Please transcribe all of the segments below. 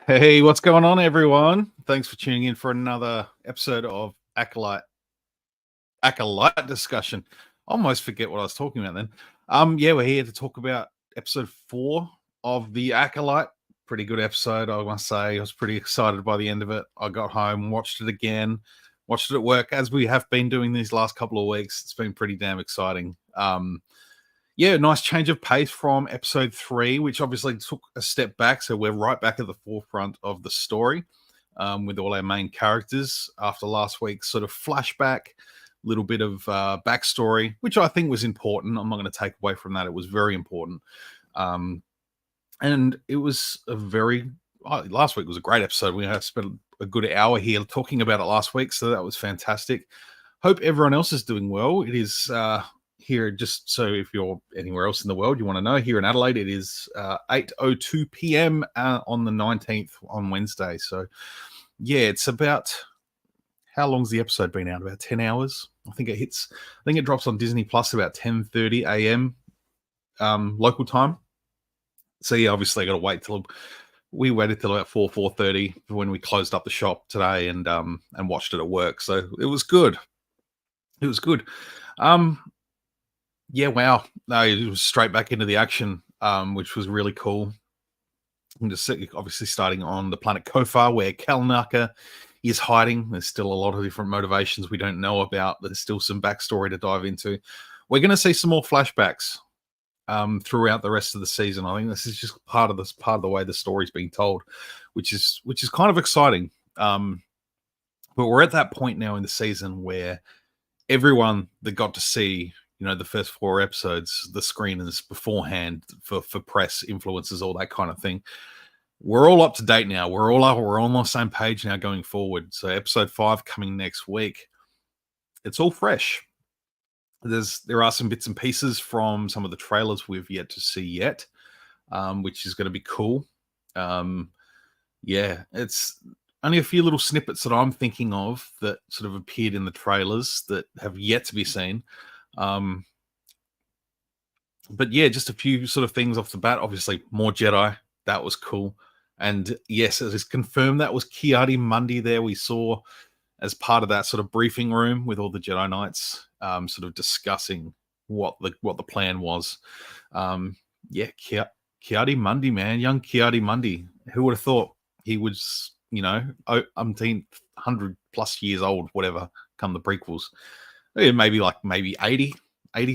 Hey, what's going on, everyone? Thanks for tuning in for another episode of Acolyte discussion. I almost forget what I was talking about then. Yeah, we're here to talk about episode 4 of the Acolyte. Pretty good episode, I must say. I was pretty excited by the end of it. I got home, watched it again, watched it at work, as we have been doing these last couple of weeks. It's been pretty damn exciting. Yeah, nice change of pace from episode 3, which obviously took a step back. So we're right back at the forefront of the story with all our main characters after last week's sort of flashback, little bit of backstory, which I think was important. I'm not going to take away from that. It was very important. And it was last week was a great episode. We had spent a good hour here talking about it last week. So that was fantastic. Hope everyone else is doing well. It is here, just so if you're anywhere else in the world you want to know, here in Adelaide it is 8:02 p.m. On the 19th on Wednesday. So yeah, it's about, how long's the episode been out? About 10 hours. I think it drops on Disney Plus about 10:30 a.m. Local time. So yeah, obviously I got to wait till we waited till about 4:30 when we closed up the shop today and watched it at work. So it was good. It was good. Yeah, wow. No, it was straight back into the action, which was really cool. And just obviously starting on the planet Kofar, where Kalnaka is hiding. There's still a lot of different motivations we don't know about. There's still some backstory to dive into. We're going to see some more flashbacks throughout the rest of the season. I think this is just part of the way the story's being told, which is kind of exciting. But we're at that point now in the season where everyone that got to see, the first 4 episodes, the screeners beforehand for press, influencers, all that kind of thing, we're all up to date now. We're all on the same page now going forward. So episode 5 coming next week. It's all fresh. There are some bits and pieces from some of the trailers we've yet to see yet, which is going to be cool. Yeah, it's only a few little snippets that I'm thinking of that sort of appeared in the trailers that have yet to be seen. But yeah, just a few sort of things off the bat. Obviously, more Jedi. That was cool. And yes, it is confirmed that was Ki-Adi-Mundi there. We saw as part of that sort of briefing room with all the Jedi Knights, sort of discussing what the plan was. Yeah, Ki-Adi-Mundi, man, young Ki-Adi-Mundi. Who would have thought he was, 100 plus years old, whatever, come the prequels. Maybe 80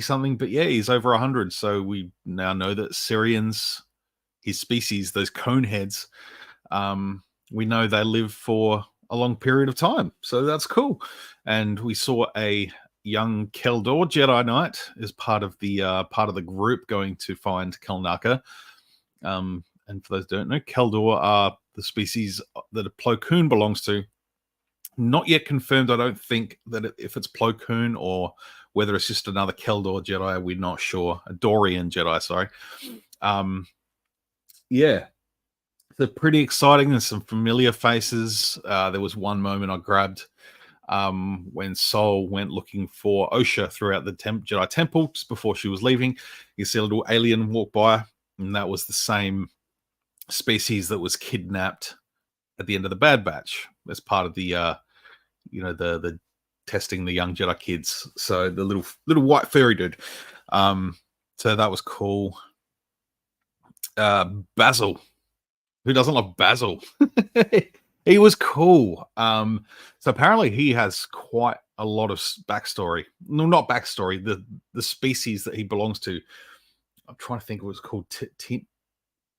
something, but yeah, he's over 100. So we now know that Syrians, his species, those cone heads, we know they live for a long period of time. So that's cool. And we saw a young Keldor Jedi Knight as part of the group going to find Kalnaka. And for those who don't know, Keldor are the species that a Plo Koon belongs to. Not yet confirmed, I don't think, that if it's Plo Koon or whether it's just another Keldor Jedi, we're not sure. A Dorian Jedi, sorry. Yeah. They're pretty exciting. There's some familiar faces. There was one moment I grabbed when Sol went looking for Osha throughout the Jedi Temple just before she was leaving. You see a little alien walk by, and that was the same species that was kidnapped at the end of the Bad Batch as part of the the testing the young Jedi kids. So the little white furry dude. So that was cool. Basil. Who doesn't love Basil? He was cool. So apparently he has quite a lot of backstory. No, not backstory. The species that he belongs to. I'm trying to think what it was called.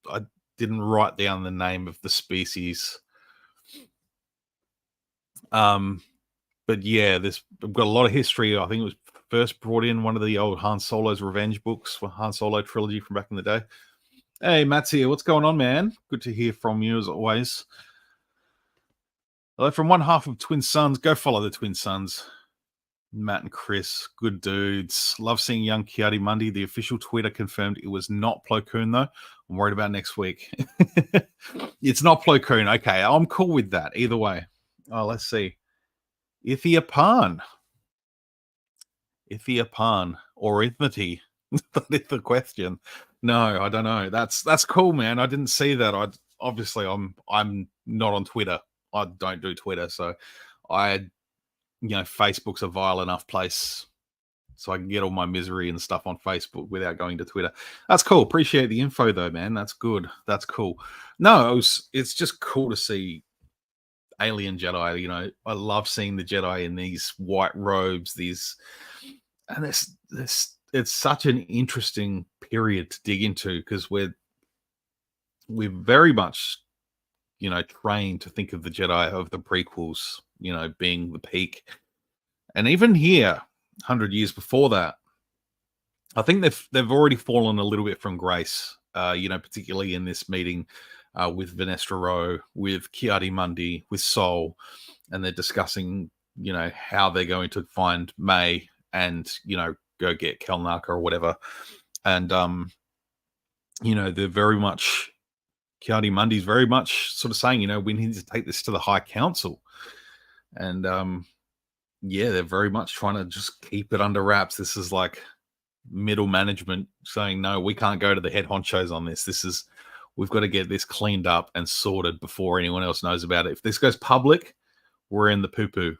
I didn't write down the name of the species. But yeah, we've got a lot of history. I think it was first brought in one of the old Han Solo's Revenge books for Han Solo trilogy from back in the day. Hey, Matt's here. What's going on, man? Good to hear from you as always. Hello from one half of Twin Sons. Go follow the Twin Sons. Matt and Chris, good dudes. Love seeing young Ki-Adi-Mundi. The official Twitter confirmed it was not Plo Koon, though. I'm worried about next week. It's not Plo Koon. Okay, I'm cool with that. Either way. Oh, let's see. Ithiopan or Ithmity. That is the question. No, I don't know. That's cool, man. I didn't see that. obviously I'm not on Twitter. I don't do Twitter, so I Facebook's a vile enough place, so I can get all my misery and stuff on Facebook without going to Twitter. That's cool. Appreciate the info though, man. That's good. That's cool. No, it's just cool to see alien Jedi. I love seeing the Jedi in these white robes, and this it's such an interesting period to dig into because we're very much trained to think of the Jedi of the prequels, being the peak. And even here, 100 years before that, I think they've already fallen a little bit from grace. Particularly in this meeting with Venestra Rowe, with Ki-Adi-Mundi, with Sol, and they're discussing, how they're going to find May and go get Kelnaka or whatever. And they're very much Ki-Adi-Mundi's very much sort of saying, we need to take this to the High Council. And they're very much trying to just keep it under wraps. This is like middle management saying, no, we can't go to the head honchos on this. We've got to get this cleaned up and sorted before anyone else knows about it. If this goes public, we're in the poo-poo.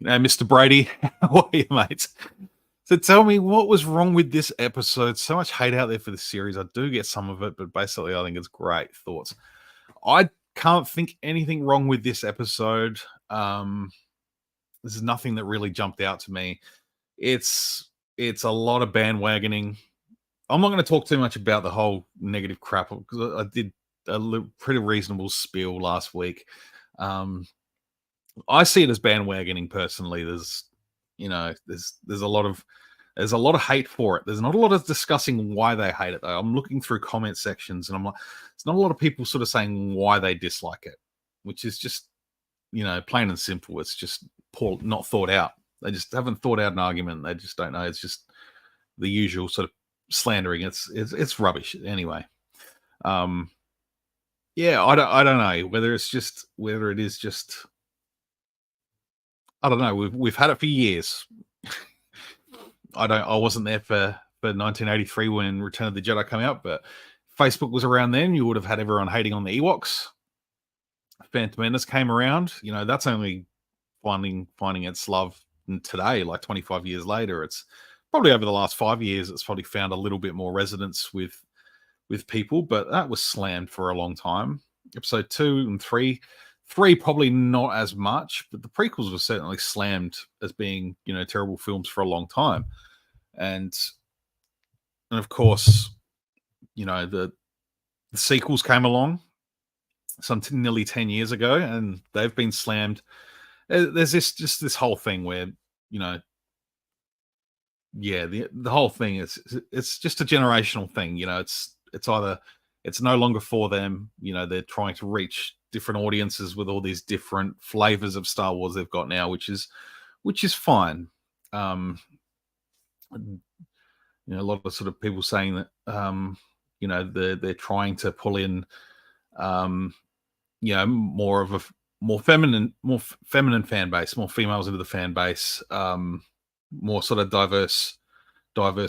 Mr. Brady, how are you, mate? So tell me, what was wrong with this episode? So much hate out there for this series. I do get some of it, but basically I think it's great. Thoughts? I can't think anything wrong with this episode. There's nothing that really jumped out to me. It's a lot of bandwagoning. I'm not going to talk too much about the whole negative crap because I did a pretty reasonable spiel last week. I see it as bandwagoning personally. There's a lot of hate for it. There's not a lot of discussing why they hate it though. I'm looking through comment sections and I'm like, it's not a lot of people sort of saying why they dislike it, which is just plain and simple. It's just poor, not thought out. They just haven't thought out an argument. They just don't know. It's just the usual sort of slandering. It's rubbish anyway. I don't know whether it is just. I don't know. We've had it for years. I wasn't there for 1983 when Return of the Jedi came out, but Facebook was around then. You would have had everyone hating on the Ewoks. Phantom Menace came around. That's only finding its love today, like 25 years later. It's probably over the last 5 years. It's probably found a little bit more resonance with people, but that was slammed for a long time. Episode 2 and 3 probably not as much, but the prequels were certainly slammed as being terrible films for a long time. And of course, the sequels came along nearly 10 years ago, and they've been slammed. There's this whole thing where the whole thing it's just a generational thing. It's either it's no longer for them. They're trying to reach different audiences with all these different flavors of Star Wars they've got now, which is fine. A lot of sort of people saying that they're trying to pull in more of a more feminine fan base, more females into the fan base, more sort of diverse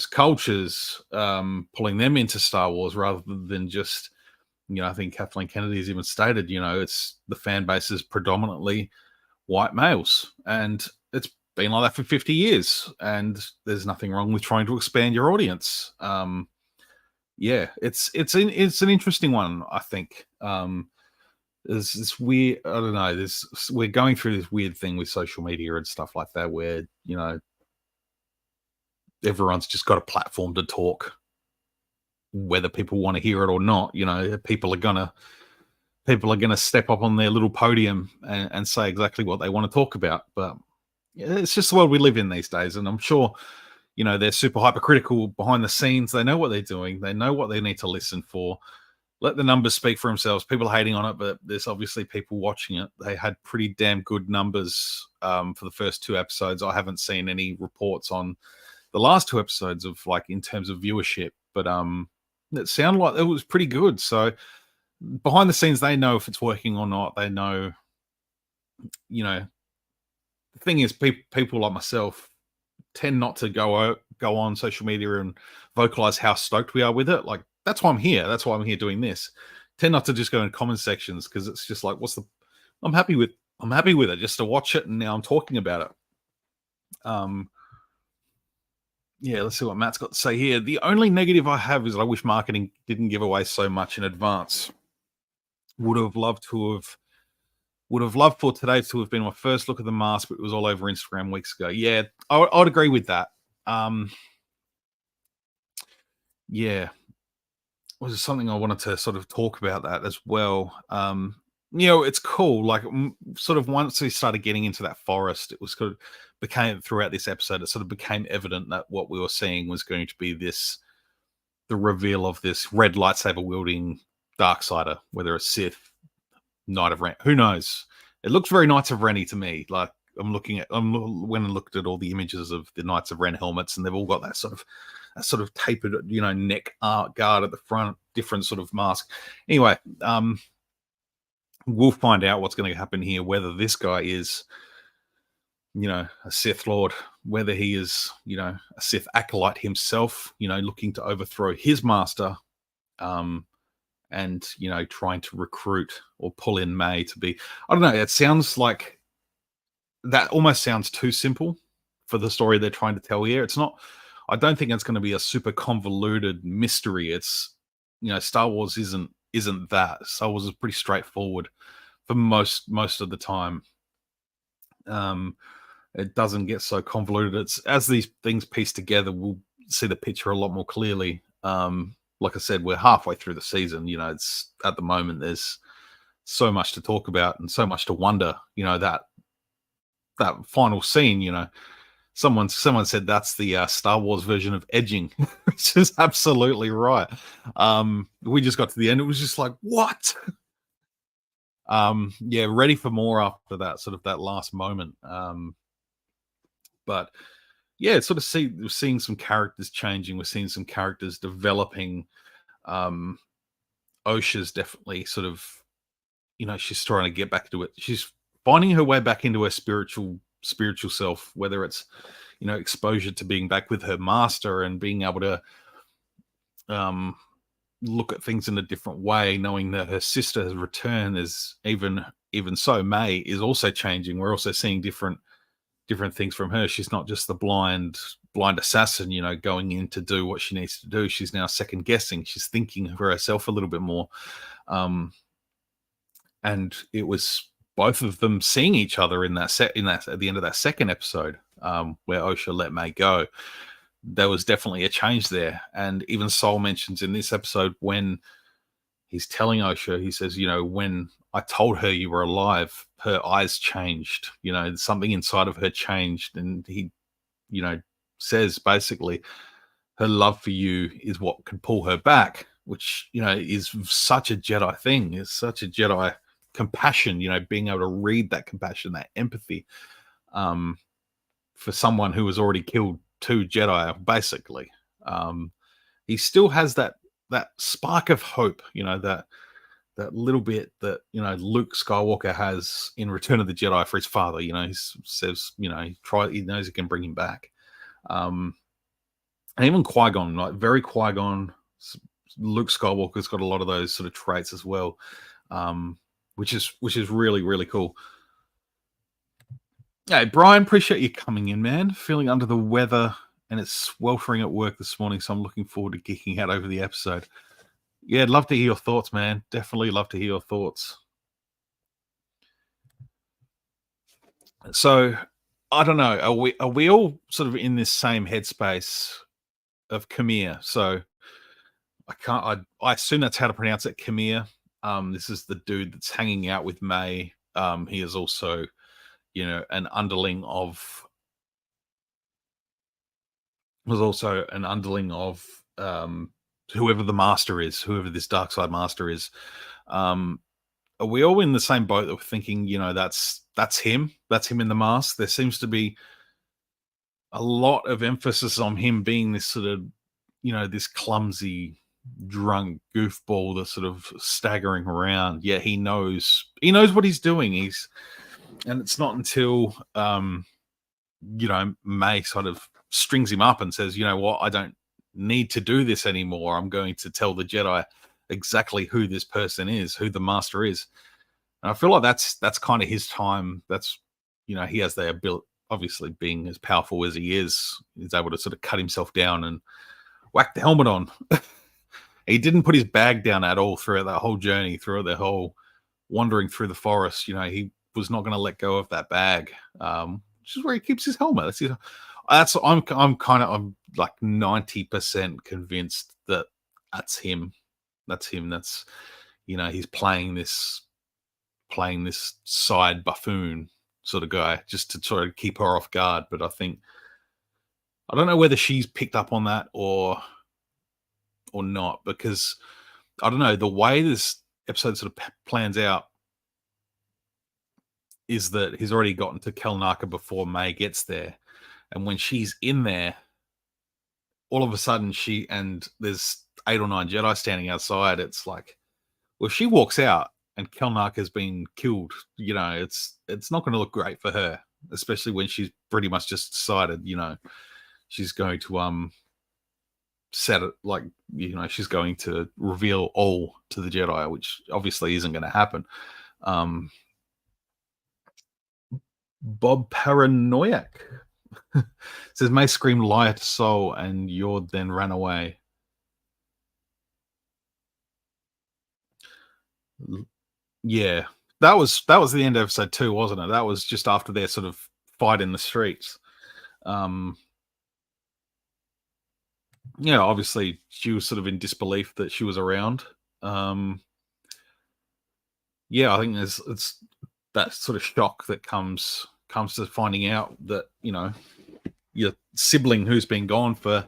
cultures, pulling them into Star Wars rather than just I think Kathleen Kennedy has even stated, it's the fan base is predominantly white males, and it's been like that for 50 years, and there's nothing wrong with trying to expand your audience. It's an interesting one, I think. There's this weird, I don't know, we're going through this weird thing with social media and stuff like that where, everyone's just got a platform to talk, whether people want to hear it or not. People are gonna step up on their little podium and say exactly what they want to talk about. But it's just the world we live in these days, and I'm sure they're super hypercritical behind the scenes. They know what they're doing. They know what they need to listen for. Let the numbers speak for themselves. People are hating on it, but there's obviously people watching it. They had pretty damn good numbers for the first 2 episodes. I haven't seen any reports on the last 2 episodes of in terms of viewership, but it sounded like it was pretty good. So behind the scenes, they know if it's working or not. They know, the thing is, people like myself tend not to go go on social media and vocalize how stoked we are with it. Like, that's why I'm here. That's why I'm here doing this. Tend not to just go in comment sections, because it's just like, I'm happy with it just to watch it, and now I'm talking about it. Yeah, let's see what Matt's got to say here. The only negative I have is I wish marketing didn't give away so much in advance. Would have loved for today to have been my first look at the mask, but it was all over Instagram weeks ago. Yeah, I'd agree with that. Yeah, was something I wanted to sort of talk about that as well. It's cool. Like, sort of once we started getting into that forest, it was kind of became throughout this episode. It sort of became evident that what we were seeing was going to be the reveal of this red lightsaber wielding Darksider, whether a Sith, Knight of Ren, who knows? It looks very Knights of Renny to me. Like, when I looked at all the images of the Knights of Ren helmets, and they've all got that sort of tapered, neck guard at the front, different sort of mask. Anyway, we'll find out what's going to happen here, whether this guy is, a Sith Lord, whether he is, a Sith Acolyte himself, looking to overthrow his master, and, trying to recruit or pull in May to be, I don't know, it sounds like that almost sounds too simple for the story they're trying to tell here. It's not, I don't think it's going to be a super convoluted mystery. It's, Star Wars isn't that. Star Wars is pretty straightforward for most of the time. It doesn't get so convoluted. It's, as these things piece together, we'll see the picture a lot more clearly. Like I said, we're halfway through the season. It's, at the moment, there's so much to talk about and so much to wonder. That final scene, someone said that's the Star Wars version of edging, which is absolutely right. We just got to the end. It was just like, what? Yeah, ready for more after that, sort of that last moment. But yeah, it's sort of we're seeing some characters changing. We're seeing some characters developing. Osha's definitely sort of, she's trying to get back to it. She's finding her way back into her spiritual self, whether it's, exposure to being back with her master and being able to look at things in a different way, knowing that her sister has returned. Is even so, May is also changing. We're also seeing different things from her. She's not just the blind assassin, going in to do what she needs to do. She's now second guessing. She's thinking for herself a little bit more. And it was both of them seeing each other at the end of that second episode, where Osha let May go. There was definitely a change there. And even Sol mentions in this episode, when he's telling Osha, he says, when I told her you were alive, her eyes changed, something inside of her changed. And he, says basically her love for you is what can pull her back, which, is such a Jedi thing. It's such a Jedi compassion, being able to read that compassion, that empathy, for someone who has already killed 2 Jedi, basically. He still has that spark of hope, that little bit that, Luke Skywalker has in Return of the Jedi for his father. He says, he knows he can bring him back. And even Qui-Gon, like very Qui-Gon, Luke Skywalker's got a lot of those sort of traits as well, which is really, really cool. Hey, Brian, appreciate you coming in, man. Feeling under the weather, and it's sweltering at work this morning, so I'm looking forward to geeking out over the episode. Yeah, I'd love to hear your thoughts, man. Definitely love to hear your thoughts. So, I don't know. Are we all sort of in this same headspace of Khmer? So, I assume that's how to pronounce it, Khmer. This is the dude that's hanging out with May. He is also, an underling of whoever the master is, whoever this dark side master is. Are we all in the same boat that we're thinking, that's him in the mask? There seems to be a lot of emphasis on him being this sort of, this clumsy, drunk goofball that's sort of staggering around. Yeah, he knows what he's doing. And it's not until May sort of strings him up and says, "You know what? I don't need to do this anymore. I'm going to tell the Jedi exactly who this person is, who the master is." And I feel like that's kind of his time. That's, he has the ability, obviously being as powerful as he is, he's able to sort of cut himself down and whack the helmet on. He didn't put his bag down at all throughout that whole journey, throughout the whole wandering through the forest. He was not going to let go of that bag, which is where he keeps his helmet. I'm like 90% convinced that that's him. That's him. That's, he's playing this side buffoon sort of guy just to sort of keep her off guard. But I don't know whether she's picked up on that or not, because I don't know, the way this episode sort of plans out is that he's already gotten to Kelnaka before May gets there. And when she's in there, all of a sudden there's 8 or 9 Jedi standing outside. It's like, well, if she walks out and Kelnaka has been killed, it's not going to look great for her, especially when she's pretty much just decided, she's going to set it, like, she's going to reveal all to the Jedi, which obviously isn't going to happen. Bob Paranoiac says, "May scream liar to soul and Yord then ran away." Yeah, that was the end of episode 2, wasn't it? That was just after their sort of fight in the streets. Obviously she was sort of in disbelief that she was around. I think it's that sort of shock that comes to finding out that, your sibling who's been gone for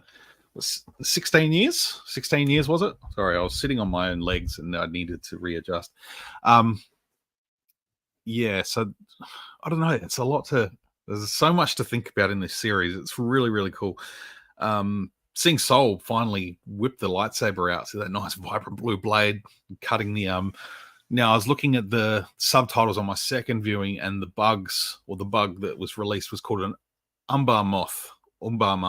16 years. 16 years, was it? Sorry, I was sitting on my own legs and I needed to readjust. So I don't know. It's a lot there's so much to think about in this series. It's really, really cool. Seeing Soul finally whip the lightsaber out, see that nice vibrant blue blade, cutting the Now I was looking at the subtitles on my second viewing, and the bug that was released was called an Umbar moth. Umbar,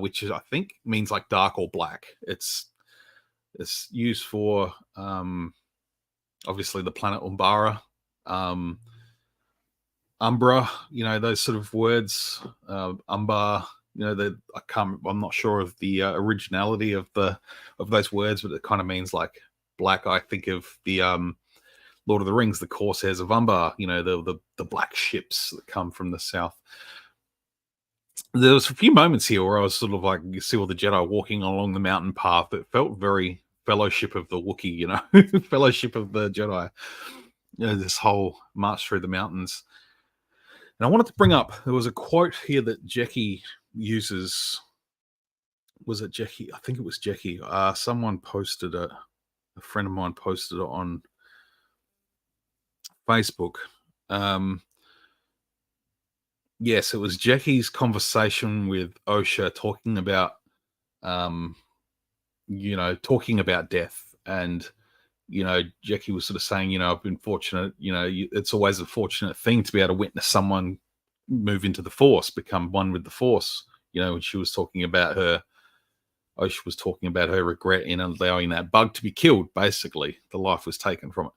which is, I think, means like dark or black. It's used for obviously the planet Umbara, Umbra, those sort of words, Umbar. I'm not sure of the originality of those words, but it kind of means like black. I think of the Lord of the Rings, the Corsairs of Umbar, the black ships that come from the south. There was a few moments here where I was sort of like, you see all the Jedi walking along the mountain path. It felt very Fellowship of the Wookiee, Fellowship of the Jedi. This whole march through the mountains. And I wanted to bring up, there was a quote here that Jackie uses. Was it Jackie? I think it was Jackie. Someone posted it. A friend of mine posted it on Facebook. Yes, it was Jackie's conversation with Osha talking about, talking about death. And, Jackie was sort of saying, I've been fortunate, it's always a fortunate thing to be able to witness someone move into the Force, become one with the Force. When she was talking about Osha was talking about her regret in allowing that bug to be killed. Basically, the life was taken from it.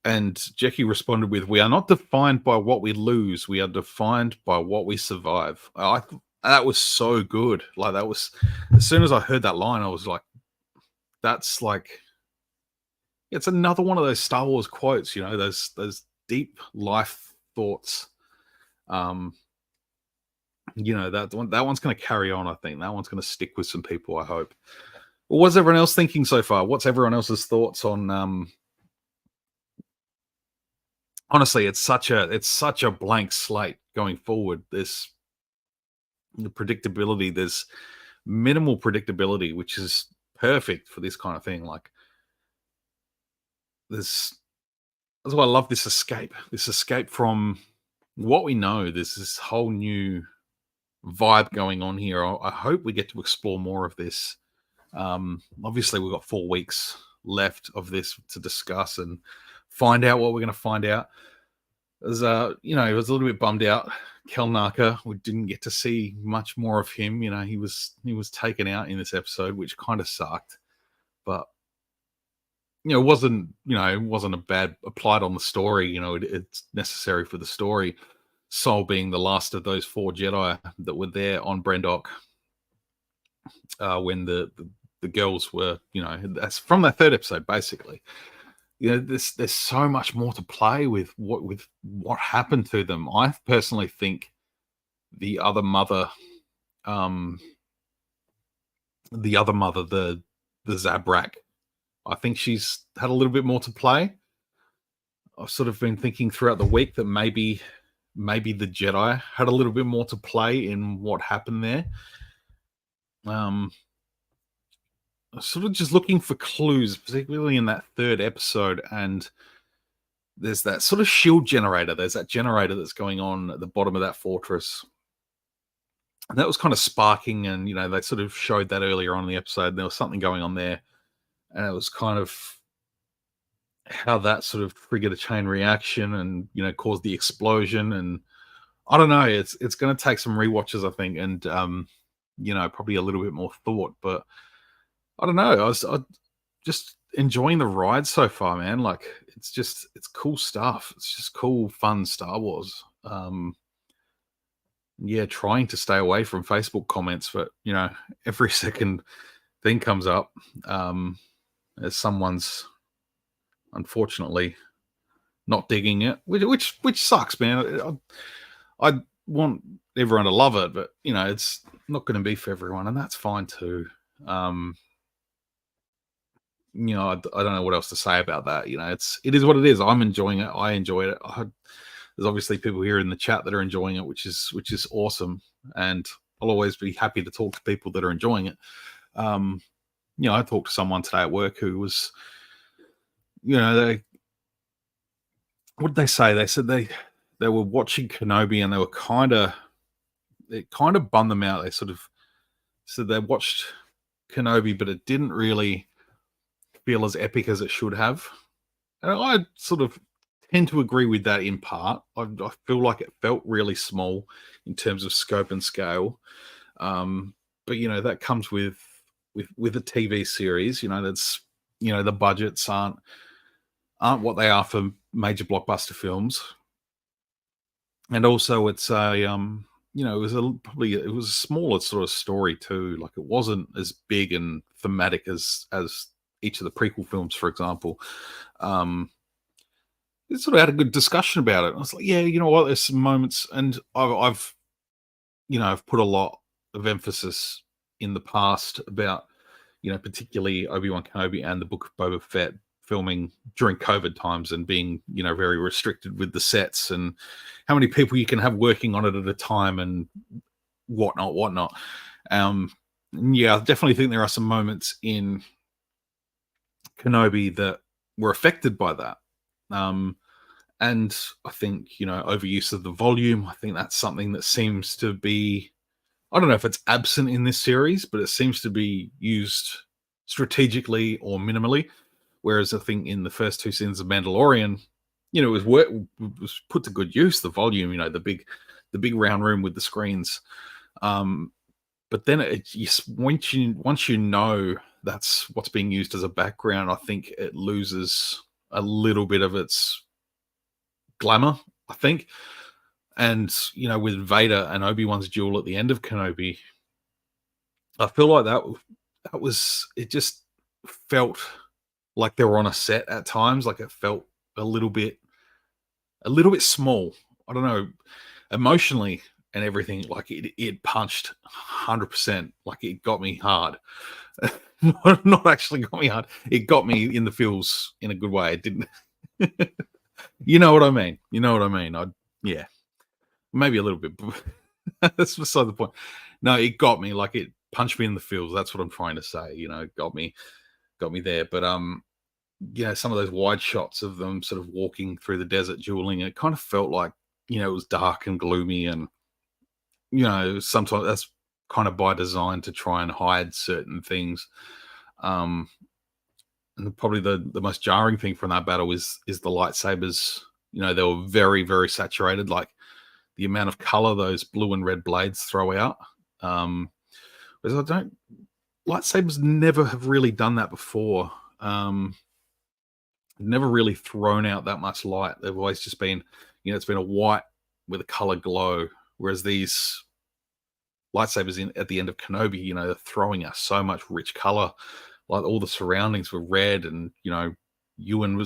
And Jackie responded with, "We are not defined by what we lose. We are defined by what we survive." That was so good. Like, that was, as soon as I heard that line, I was like, that's like, it's another one of those Star Wars quotes, those deep life thoughts. That one's going to carry on. I think that one's going to stick with some people, I hope. Well, what's everyone else thinking so far? What's everyone else's thoughts on, honestly, it's such a blank slate going forward. There's the predictability. There's minimal predictability, which is perfect for this kind of thing. Like, that's why I love this escape from what we know. There's this whole new vibe going on here. I hope we get to explore more of this. Obviously, we've got 4 weeks left of this to discuss, and find out what we're going to find out. As I was a little bit bummed out. Kelnaka, we didn't get to see much more of him. He was taken out in this episode, which kind of sucked. But it wasn't a bad applied on the story. It's necessary for the story. Sol being the last of those 4 Jedi that were there on Brendok when the girls were, that's from that 3rd episode, basically. There's so much more to play with what happened to them. I personally think the other mother, the Zabrak, I think she's had a little bit more to play. I've sort of been thinking throughout the week that maybe the Jedi had a little bit more to play in what happened there. Sort of just looking for clues, particularly in that 3rd episode, and there's that sort of shield generator. There's that generator that's going on at the bottom of that fortress. And that was kind of sparking, and they sort of showed that earlier on in the episode. There was something going on there, and it was kind of how that sort of triggered a chain reaction and caused the explosion. And I don't know, it's going to take some rewatches, I think, and probably a little bit more thought. But I don't know. I just enjoying the ride so far, man. Like it's cool stuff. It's just cool, fun Star Wars. Trying to stay away from Facebook comments, but every second thing comes up as someone's unfortunately not digging it, which sucks, man. I want everyone to love it, but it's not going to be for everyone, and that's fine too. I don't know what else to say about that. It is what it is. I'm enjoying it. I enjoy it. There's obviously people here in the chat that are enjoying it, which is awesome. And I'll always be happy to talk to people that are enjoying it. I talked to someone today at work who was, what did they say? They said they were watching Kenobi and it kind of bummed them out. They sort of said they watched Kenobi, but it didn't really feel as epic as it should have. And I sort of tend to agree with that in part. I feel like it felt really small in terms of scope and scale. But that comes with a TV series. That's the budgets aren't what they are for major blockbuster films. And also it's it was it was a smaller sort of story too. Like it wasn't as big and thematic as each of the prequel films, for example. It sort of had a good discussion about it. I was like, yeah, you know what? There's some moments, and I've put a lot of emphasis in the past about, particularly Obi-Wan Kenobi and the Book of Boba Fett filming during COVID times and being, very restricted with the sets and how many people you can have working on it at a time and whatnot. I definitely think there are some moments in Kenobi that were affected by that. And I think, overuse of the volume, I think that's something that seems to be, I don't know if it's absent in this series, but it seems to be used strategically or minimally. Whereas I think in the first 2 seasons of Mandalorian, it was put to good use, the volume, the big round room with the screens. But then once you know that's what's being used as a background, I think it loses a little bit of its glamour, I think. And, with Vader and Obi-Wan's duel at the end of Kenobi, I feel like that was, it just felt like they were on a set at times. Like it felt a little bit small. I don't know, emotionally and everything. Like it punched 100%. Like it got me hard. Not actually got me hard. It got me in the feels in a good way. It didn't. You know what I mean? Yeah, maybe a little bit. That's beside the point. No, it got me. Like it punched me in the feels. That's what I'm trying to say. It got me there. But some of those wide shots of them sort of walking through the desert dueling, it kind of felt like, it was dark and gloomy, and sometimes that's kind of by design to try and hide certain things. And probably the most jarring thing from that battle is the lightsabers. They were very, very saturated. Like the amount of color those blue and red blades throw out. Because lightsabers never have really done that before. Never really thrown out that much light. They've always just been, it's been a white with a color glow. Whereas these lightsabers at the end of Kenobi, they're throwing us so much rich color. Like all the surroundings were red, and Obi-Wan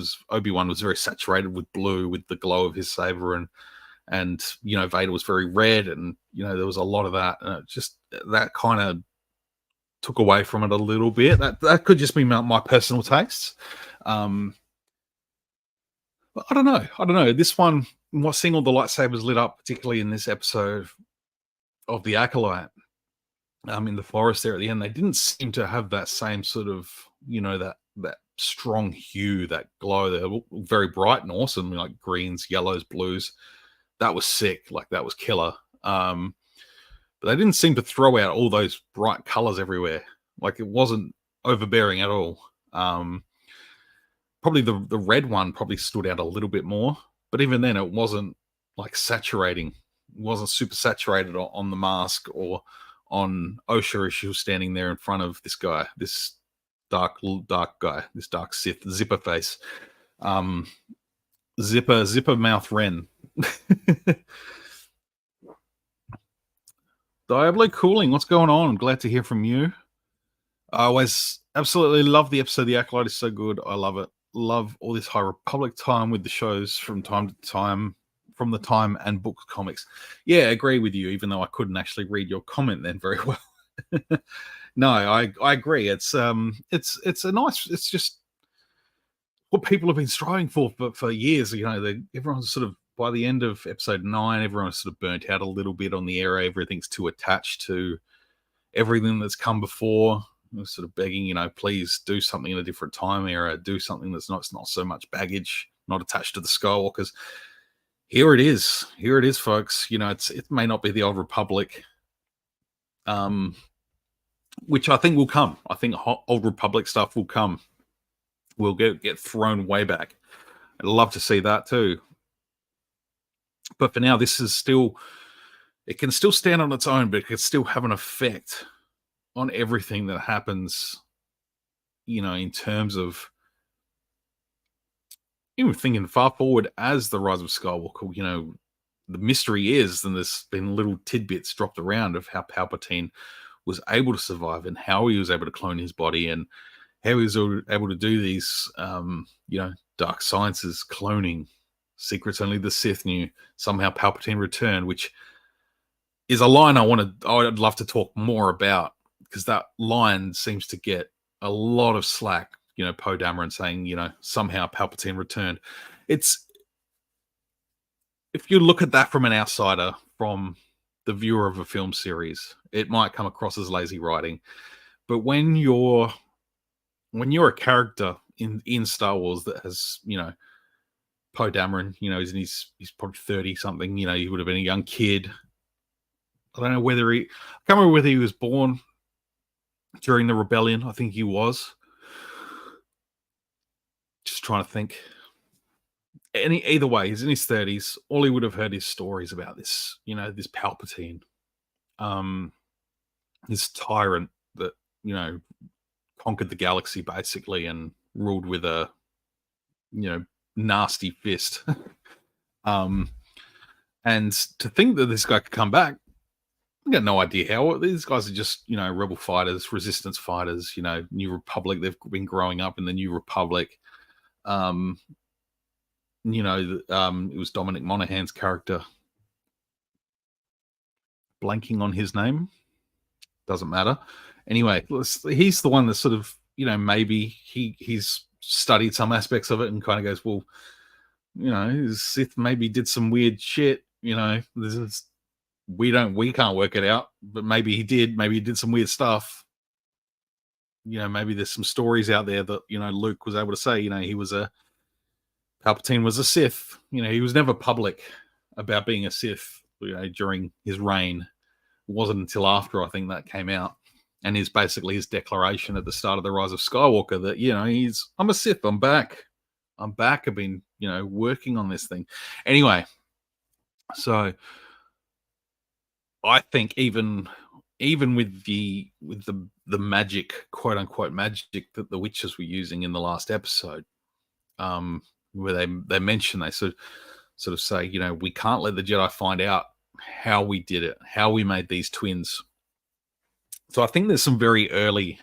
was very saturated with blue with the glow of his saber, and Vader was very red, and there was a lot of that, and that kind of took away from it a little bit. That could just be my personal tastes. But I don't know. This one, seeing all the lightsabers lit up, particularly in this episode of the Acolyte, in the forest there at the end, they didn't seem to have that same sort of, that strong hue, that glow. They were very bright and awesome, like greens, yellows, blues. That was sick. Like that was killer. But they didn't seem to throw out all those bright colors everywhere. Like it wasn't overbearing at all. Probably the red one probably stood out a little bit more, but even then it wasn't like saturating. It wasn't super saturated on the mask or on Osha as she was standing there in front of this guy, this dark guy, this dark Sith, zipper face, zipper mouth Ren. Diablo Cooling, what's going on? I'm glad to hear from you. I always absolutely love the episode. The Acolyte is so good. I love it. Love all this High Republic time with the shows from time to time, from the time and book comics. Yeah, I agree with you, even though I couldn't actually read your comment then very well. No, I agree. It's just what people have been striving for years. Everyone's sort of, by the end of episode 9, everyone's sort of burnt out a little bit on the era. Everything's too attached to everything that's come before. Sort of begging, please do something in a different time era. Do something that's not so much baggage, not attached to the Skywalkers. Here it is, folks. It may not be the Old Republic, which I think will come. I think Old Republic stuff will come. We'll get thrown way back. I'd love to see that too. But for now, this is still. It can still stand on its own, but it can still have an effect on everything that happens, in terms of even thinking far forward as the Rise of Skywalker. The mystery is, and there's been little tidbits dropped around of how Palpatine was able to survive and how he was able to clone his body and how he was able to do these, dark sciences, cloning, secrets only the Sith knew. Somehow Palpatine returned, which is a line I'd love to talk more about, because that line seems to get a lot of slack. Poe Dameron saying, somehow Palpatine returned. If you look at that from an outsider, from the viewer of a film series, it might come across as lazy writing. But when you're a character in Star Wars that has, Poe Dameron, he's probably 30 something, he would have been a young kid. I don't know I can't remember whether he was born during the rebellion. I think he was. Just trying to think. Either way, he's in his 30s. All he would have heard is stories about this, this Palpatine, this tyrant that, conquered the galaxy basically and ruled with a, nasty fist. And to think that this guy could come back, I got no idea how. These guys are just, rebel fighters, resistance fighters, New Republic. They've been growing up in the New Republic. It was Dominic Monaghan's character. Blanking on his name. Doesn't matter. Anyway, he's the one that sort of, maybe he's studied some aspects of it and kind of goes, well, Sith maybe did some weird shit, we can't work it out, but maybe he did some weird stuff. Maybe there's some stories out there that, Luke was able to say, Palpatine was a Sith. He was never public about being a Sith, during his reign. It wasn't until after, I think, that came out. and is basically his declaration at the start of the Rise of Skywalker that I'm a Sith, I'm back, I've been working on this thing anyway. So I think even with the magic, quote unquote magic, that the witches were using in the last episode, where they mention, they sort of say, we can't let the Jedi find out how we did it, how we made these twins. So I think there's some very early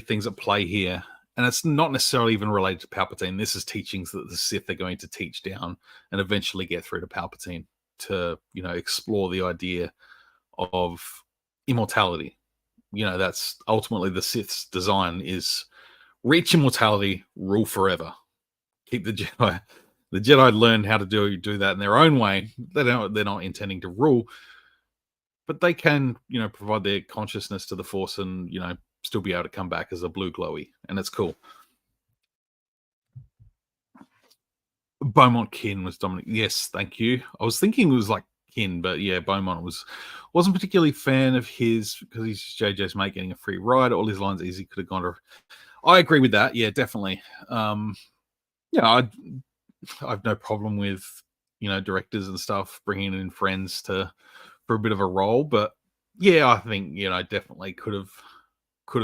things at play here, and it's not necessarily even related to Palpatine. This is teachings that the Sith are going to teach down and eventually get through to Palpatine to explore the idea of immortality. That's ultimately the Sith's design: is reach immortality, rule forever, keep the Jedi. The Jedi learn how to do that in their own way. They're not intending to rule, but they can provide their consciousness to the Force and still be able to come back as a blue glowy, and it's cool. Beaumont Kin was Dominic. Yes, thank you. I was thinking it was like Kin, but yeah, Beaumont wasn't particularly fan of his because he's JJ's mate getting a free ride. All his lines easy could have gone to. I agree with that. Yeah, definitely. I've no problem with directors and stuff bringing in friends for a bit of a role, but yeah, I think definitely could have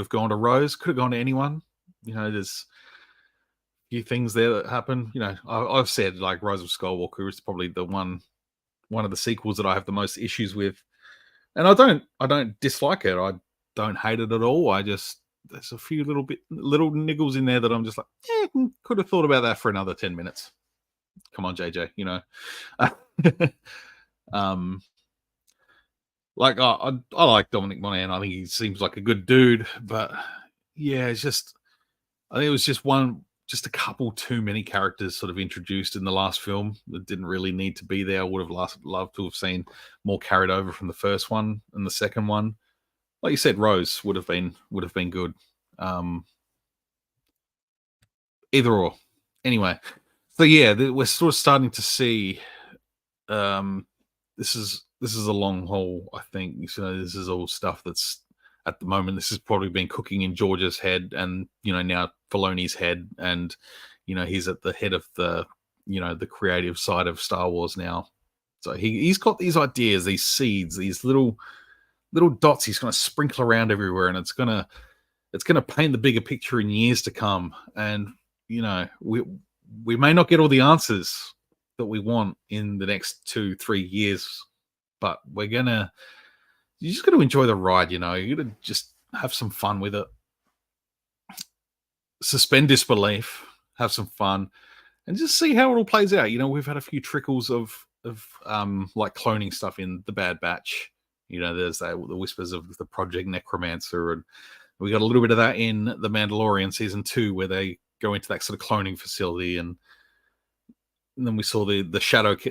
gone to Rose, could have gone to anyone. There's a few things there that happen. I've said like Rise of Skywalker is probably the one of the sequels that I have the most issues with, and I don't dislike it. I don't hate it at all. There's a few little niggles in there that I'm just like, could have thought about that for another 10 minutes. Come on, JJ, like I like Dominic Monaghan. I think he seems like a good dude, but yeah, I think it was just a couple too many characters sort of introduced in the last film that didn't really need to be there. I would have loved to have seen more carried over from the first one and the second one. Like you said, Rose would have been good. Either or. Anyway, so yeah, we're sort of starting to see. This is a long haul. I think this is all stuff that's at the moment. This has probably been cooking in George's head, and now Filoni's head, and he's at the head of the the creative side of Star Wars now. So he's got these ideas, these seeds, these little dots he's going to sprinkle around everywhere, and it's going to paint the bigger picture in years to come. And we may not get all the answers that we want in the next 2-3 years, but you just got to enjoy the ride. You got to just have some fun with it, suspend disbelief, have some fun, and just see how it all plays out. We've had a few trickles of like cloning stuff in the Bad Batch. There's the whispers of the Project Necromancer, and we got a little bit of that in The Mandalorian season 2, where they go into that sort of cloning facility, and then we saw the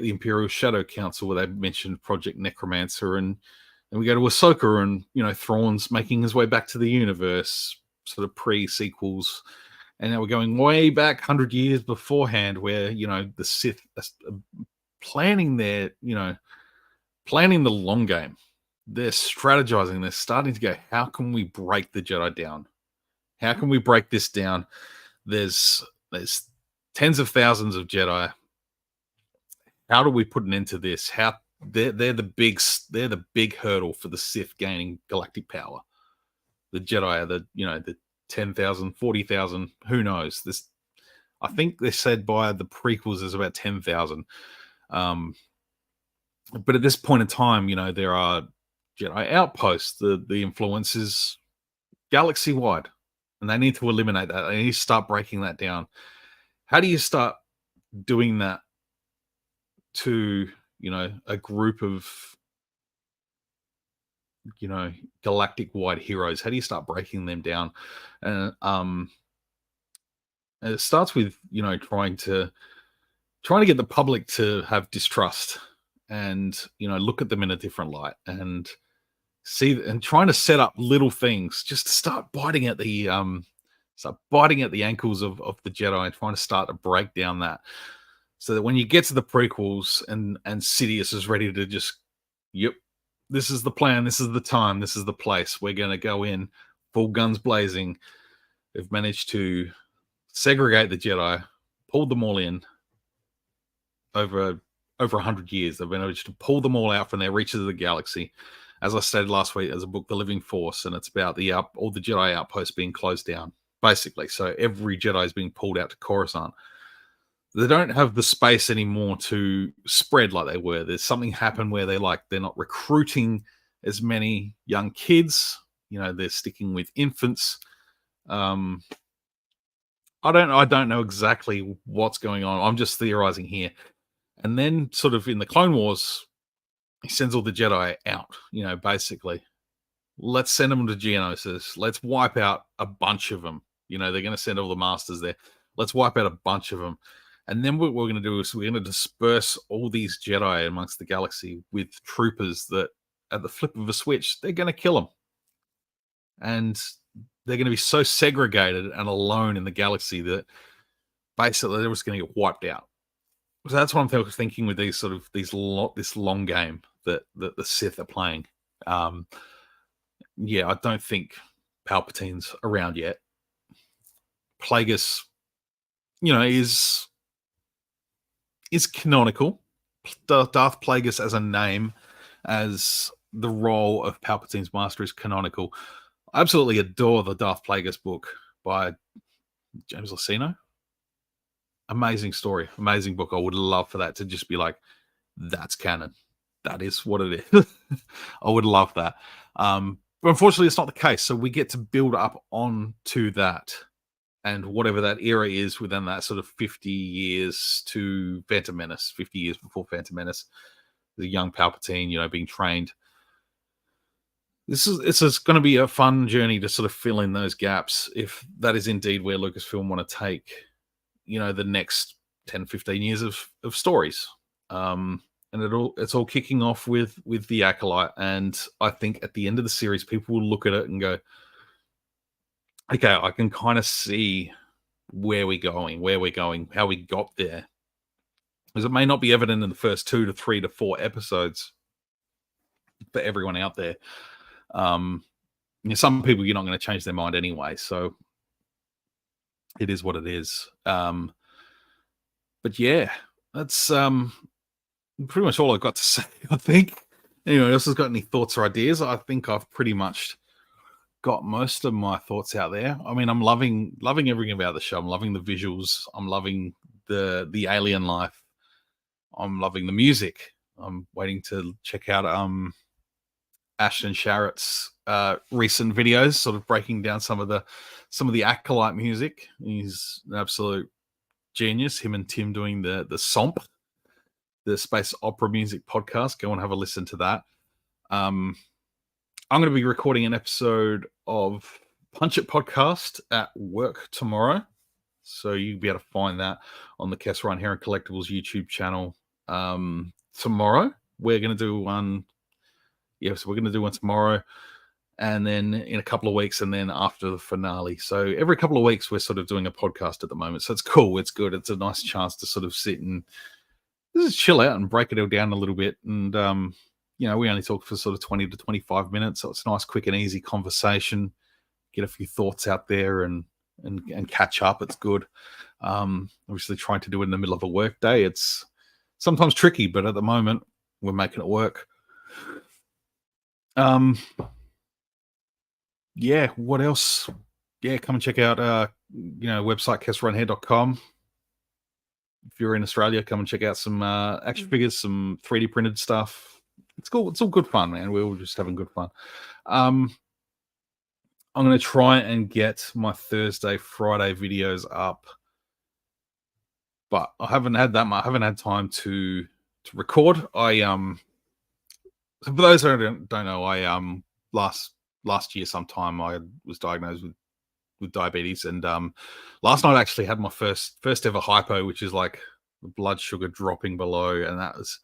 Imperial Shadow Council, where they mentioned Project Necromancer, and we go to Ahsoka, and Thrawn's making his way back to the universe, sort of pre-sequels, and now we're going way back 100 years beforehand, where the Sith are planning the long game. They're strategizing. They're starting to go, how can we break the Jedi down? How can we break this down? There's tens of thousands of Jedi. How do we put an end to this? How they're the big hurdle for the Sith gaining galactic power. The Jedi are the 10,000, 40,000. Who knows? I think they said by the prequels there's about 10,000. But at this point in time, there are Jedi outposts. The influence is galaxy wide, and they need to eliminate that. They need to start breaking that down. How do you start doing that to a group of galactic wide heroes? How do you start breaking them down? And it starts with trying to get the public to have distrust, and look at them in a different light, and trying to set up little things just to start biting at the ankles of the Jedi, and trying to start to break down that, so that when you get to the prequels and Sidious is ready to just this is the plan, this is the time, this is the place. We're going to go in full guns blazing. They've managed to segregate the Jedi, pulled them all in over 100 years. They've managed to pull them all out from their reaches of the galaxy. As I stated last week, there's a book, The Living Force, and it's about all the Jedi outposts being closed down, basically. So every Jedi is being pulled out to Coruscant. They don't have the space anymore to spread like they were. There's something happened where they're not recruiting as many young kids. They're sticking with infants. I don't know exactly what's going on. I'm just theorizing here. And then sort of in the Clone Wars, he sends all the Jedi out, basically. Let's send them to Geonosis. Let's wipe out a bunch of them. They're going to send all the masters there. Let's wipe out a bunch of them. And then what we're going to do is we're going to disperse all these Jedi amongst the galaxy with troopers that at the flip of a switch, they're going to kill them. And they're going to be so segregated and alone in the galaxy that basically they're just going to get wiped out. So that's what I'm thinking with this long game that the Sith are playing. I don't think Palpatine's around yet. Plagueis, is canonical. Darth Plagueis as a name, as the role of Palpatine's master, is canonical. I absolutely adore the Darth Plagueis book by James Luceno. Amazing story, amazing book. I would love for that to just be like, that's canon. That is what it is. I would love that. But unfortunately, it's not the case. So we get to build up onto that. And whatever that era is within that sort of 50 years to Phantom Menace, 50 years before Phantom Menace, the young Palpatine, being trained. This is going to be a fun journey to sort of fill in those gaps, if that is indeed where Lucasfilm want to take, the next 10, 15 years of stories. And it's all kicking off with the Acolyte. And I think at the end of the series, people will look at it and go, okay, I can kind of see where we're going, how we got there. Because it may not be evident in the first 2 to 3 to 4 episodes for everyone out there. Some people, you're not going to change their mind anyway, so it is what it is. But yeah, that's pretty much all I've got to say, I think. Anyone else has got any thoughts or ideas? I think I've pretty much got most of my thoughts out there. I mean, I'm loving everything about the show. I'm loving the visuals. I'm loving the alien life. I'm loving the music. I'm waiting to check out Ashton Sharrett's recent videos, sort of breaking down some of the Acolyte music. He's an absolute genius. Him and Tim doing the SOMP, the Space Opera Music podcast. Go and have a listen to that. I'm going to be recording an episode of Punch It podcast at work tomorrow. So you'll be able to find that on the Kess Ryan Heron Collectibles YouTube channel tomorrow. We're going to do one. Yes, we're going to do one tomorrow, and then in a couple of weeks, and then after the finale. So every couple of weeks, we're sort of doing a podcast at the moment. So it's cool. It's good. It's a nice chance to sort of sit and just chill out and break it all down a little bit. And, we only talk for sort of 20 to 25 minutes. So it's a nice, quick and easy conversation. Get a few thoughts out there and catch up. It's good. Obviously trying to do it in the middle of a work day. It's sometimes tricky, but at the moment we're making it work. What else? Come and check out website kessrunhair.com. If you're in Australia, come and check out some action figures, some 3D printed stuff. It's cool. It's all good fun, man. We're all just having good fun. I'm going to try and get my Thursday, Friday videos up, but I haven't had that much. I haven't had time to record. So for those who don't know, I last year sometime I was diagnosed with diabetes, and last night I actually had my first ever hypo, which is like the blood sugar dropping below, and that was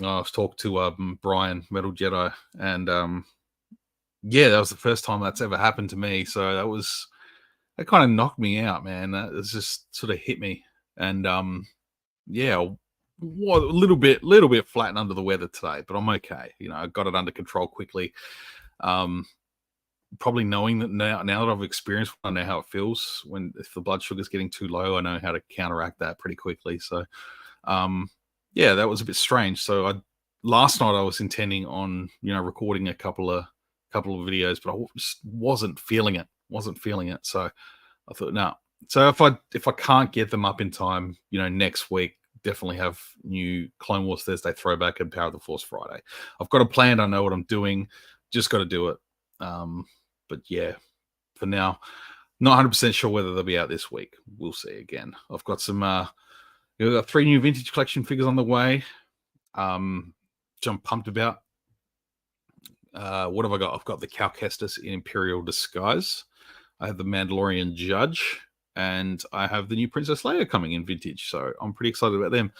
I was talking to Brian Metal Jedi, and that was the first time that's ever happened to me. So that kind of knocked me out, man. That just sort of hit me, and a little bit flat and under the weather today, but I'm okay. I got it under control quickly. Um, Probably knowing that now that I've experienced, I know how it feels when if the blood sugar's getting too low. I know how to counteract that pretty quickly. So, um, yeah, that was a bit strange. So, last night I was intending on recording a couple of videos, but I just wasn't feeling it. Wasn't feeling it. So I thought, no. So if I can't get them up in time, next week, definitely have new Clone Wars Thursday throwback and Power of the Force Friday. I've got a plan. I know what I'm doing. Just got to do it. But yeah, for now, not 100% sure whether they'll be out this week. We'll see again. I've got we've got 3 new vintage collection figures on the way, which I'm pumped about. What have I got? I've got the Cal Kestis in Imperial disguise. I have the Mandalorian Judge, and I have the new Princess Leia coming in vintage. So I'm pretty excited about them.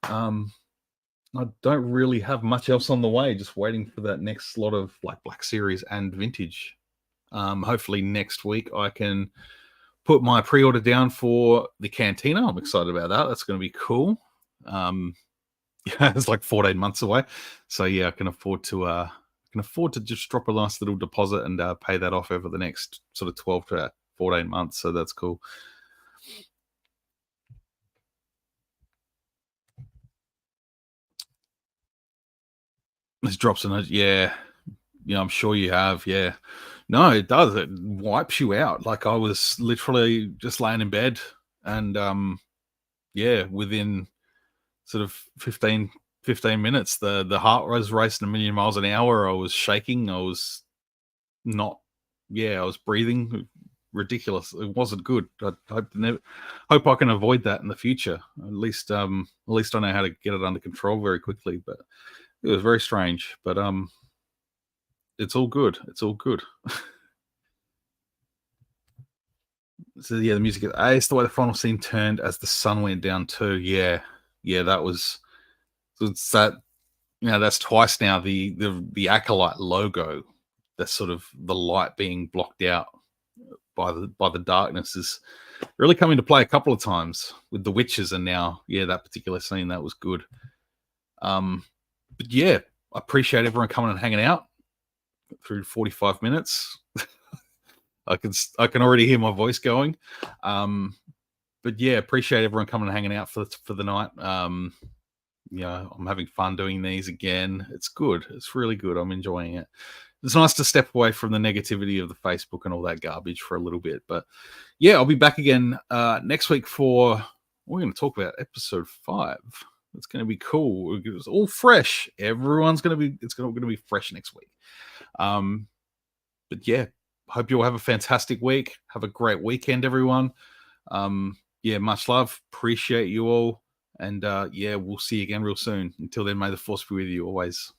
I don't really have much else on the way. Just waiting for that next slot of like Black Series and vintage. Hopefully next week I can put my pre-order down for the Cantina. I'm excited about that. That's going to be cool. Yeah, it's like 14 months away, so yeah, I can afford to just drop a nice little deposit and pay that off over the next sort of 12 to 14 months. So that's cool. This drops a note. Yeah, I'm sure you have. Yeah, no, it does. It wipes you out. Like I was literally just laying in bed, and yeah, within sort of 15 minutes, the heart was racing a million miles an hour. I was shaking. I was not. Yeah, I was breathing. Ridiculous. It wasn't good. I hope I can avoid that in the future. At least I know how to get it under control very quickly. But it was very strange. But it's all good. It's all good. So yeah, the music. It's the way the final scene turned as the sun went down too. Yeah, that was. So it's that. That's twice now. The Acolyte logo. That's sort of the light being blocked out by the darkness is really come into play a couple of times with the witches, and now that particular scene that was good. But yeah, I appreciate everyone coming and hanging out through 45 minutes. I can already hear my voice going. But yeah, appreciate everyone coming and hanging out for the night. I'm having fun doing these again. It's good. It's really good. I'm enjoying it. It's nice to step away from the negativity of the Facebook and all that garbage for a little bit. But yeah, I'll be back again next week we're going to talk about episode 5. It's going to be cool. It's all fresh. It's going to be fresh next week. But yeah, hope you all have a fantastic week. Have a great weekend, everyone. Much love. Appreciate you all. And we'll see you again real soon. Until then, may the force be with you always.